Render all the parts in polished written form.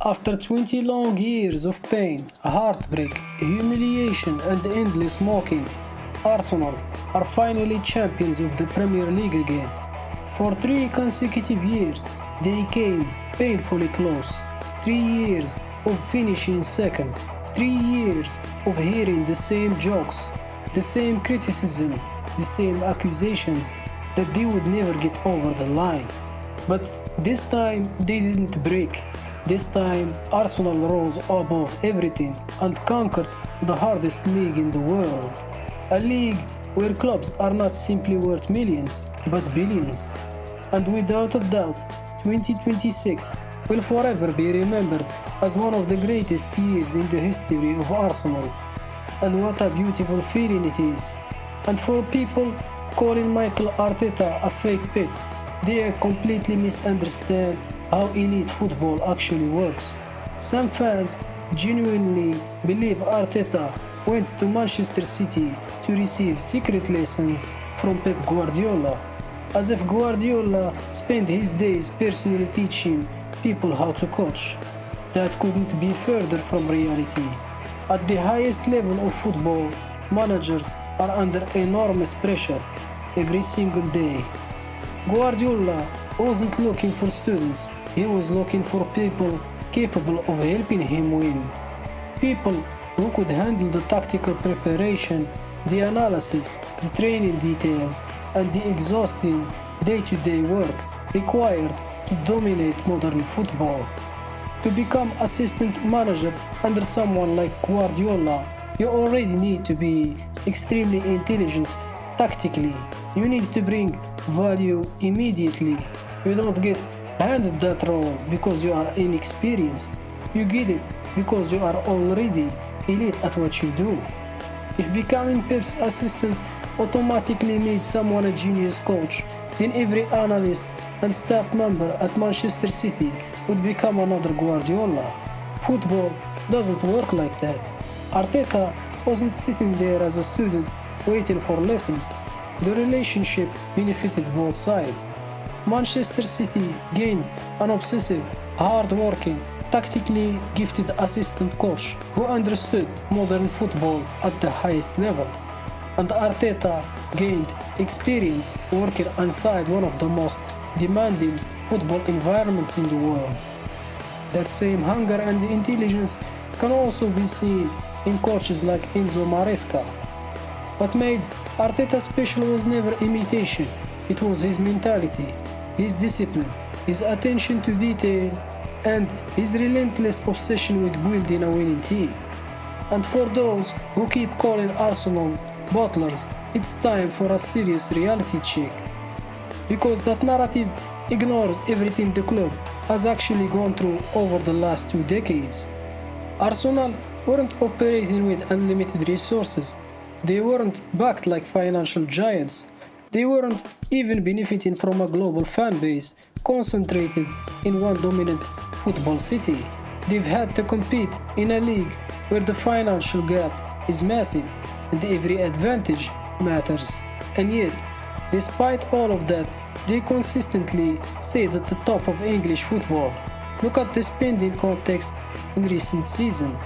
After 20 long years of pain, heartbreak, humiliation, and endless mocking, Arsenal are finally champions of the Premier League again. For 3 consecutive years, they came painfully close. 3 years of finishing second, 3 years of hearing the same jokes, the same criticism, the same accusations that they would never get over the line. But this time they didn't break. This time Arsenal rose above everything and conquered the hardest league in the world. A league where clubs are not simply worth millions, but billions. And without a doubt, 2026 will forever be remembered as one of the greatest years in the history of Arsenal. And what a beautiful feeling it is. And for people calling Mikel Arteta a fake Pep, they completely misunderstand how elite football actually works. Some fans genuinely believe Arteta went to Manchester City to receive secret lessons from Pep Guardiola, as if Guardiola spent his days personally teaching people how to coach. That couldn't be further from reality. At the highest level of football, managers are under enormous pressure every single day. Guardiola wasn't looking for students, he was looking for people capable of helping him win. People who could handle the tactical preparation, the analysis, the training details, and the exhausting day-to-day work required to dominate modern football. To become assistant manager under someone like Guardiola, you already need to be extremely intelligent tactically. You need to bring value immediately. You don't get handed that role because you are inexperienced. You get it because you are already elite at what you do. If becoming Pep's assistant automatically made someone a genius coach, then every analyst and staff member at Manchester City would become another Guardiola. Football doesn't work like that. Arteta wasn't sitting there as a student waiting for lessons. The relationship benefited both sides. Manchester City gained an obsessive, hard-working, tactically gifted assistant coach who understood modern football at the highest level. And Arteta gained experience working inside one of the most demanding football environments in the world. That same hunger and intelligence can also be seen in coaches like Enzo Maresca. What made Arteta special was never imitation, it was his mentality, his discipline, his attention to detail, and his relentless obsession with building a winning team. And for those who keep calling Arsenal butlers, it's time for a serious reality check. Because that narrative ignores everything the club has actually gone through over the last 2 decades. Arsenal weren't operating with unlimited resources. They weren't backed like financial giants. They weren't even benefiting from a global fan base concentrated in one dominant football city. They've had to compete in a league where the financial gap is massive and every advantage matters. And yet, despite all of that, they consistently stayed at the top of English football. Look at the spending context in recent seasons.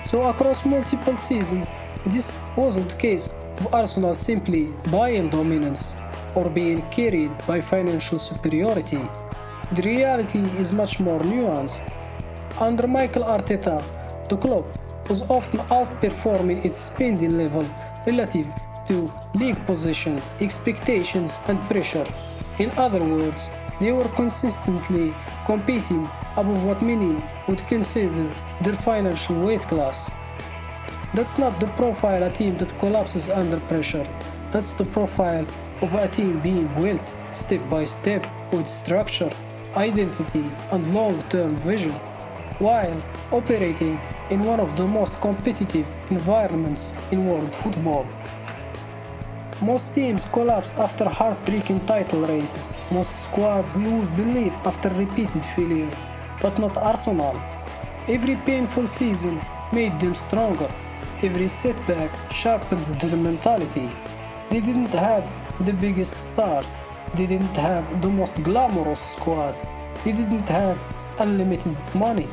So across multiple seasons, this wasn't the case of Arsenal simply buying dominance or being carried by financial superiority. The reality is much more nuanced. Under Mikel Arteta, the club was often outperforming its spending level relative to league position, expectations, and pressure. In other words, they were consistently competing above what many would consider their financial weight class. That's not the profile of a team that collapses under pressure. That's the profile of a team being built step by step with structure, identity, and long-term vision, while operating in one of the most competitive environments in world football. Most teams collapse after heartbreaking title races. Most squads lose belief after repeated failure, but not Arsenal. Every painful season made them stronger. Every setback sharpened their mentality. They didn't have the biggest stars. They didn't have the most glamorous squad. They didn't have unlimited money,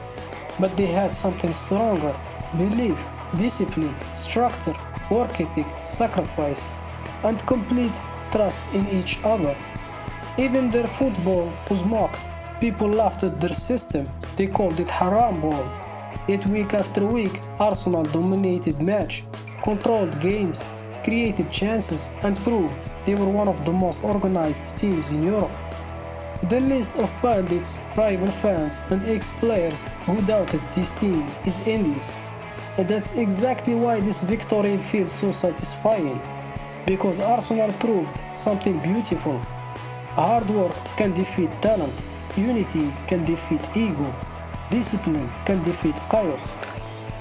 but they had something stronger: belief, discipline, structure, work ethic, sacrifice, and complete trust in each other. Even their football was mocked. People laughed at their system. They called it haram ball. Yet week after week, Arsenal dominated match, controlled games, created chances, and proved they were one of the most organized teams in Europe. The list of bandits, rival fans, and ex-players who doubted this team is endless. And that's exactly why this victory feels so satisfying. Because Arsenal proved something beautiful. Hard work can defeat talent. Unity can defeat ego. Discipline can defeat chaos.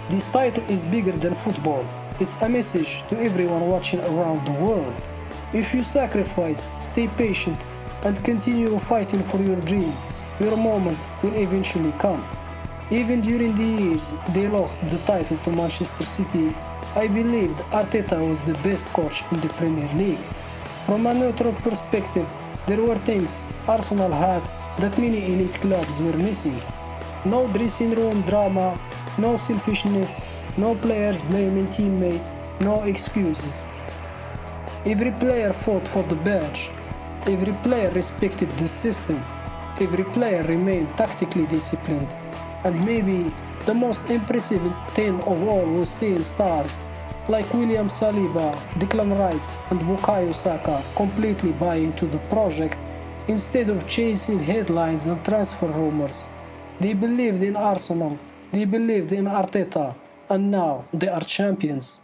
This title is bigger than football. It's a message to everyone watching around the world. If you sacrifice, stay patient, and continue fighting for your dream, your moment will eventually come. Even during the years they lost the title to Manchester City, I believed Arteta was the best coach in the Premier League. From a neutral perspective, there were things Arsenal had that many elite clubs were missing. No dressing room drama, no selfishness, no players blaming teammates, no excuses. Every player fought for the badge. Every player respected the system. Every player remained tactically disciplined. And maybe the most impressive thing of all was seeing stars like William Saliba, Declan Rice, and Bukayo Saka completely buy into the project instead of chasing headlines and transfer rumors. They believed in Arsenal, they believed in Arteta, and now they are champions.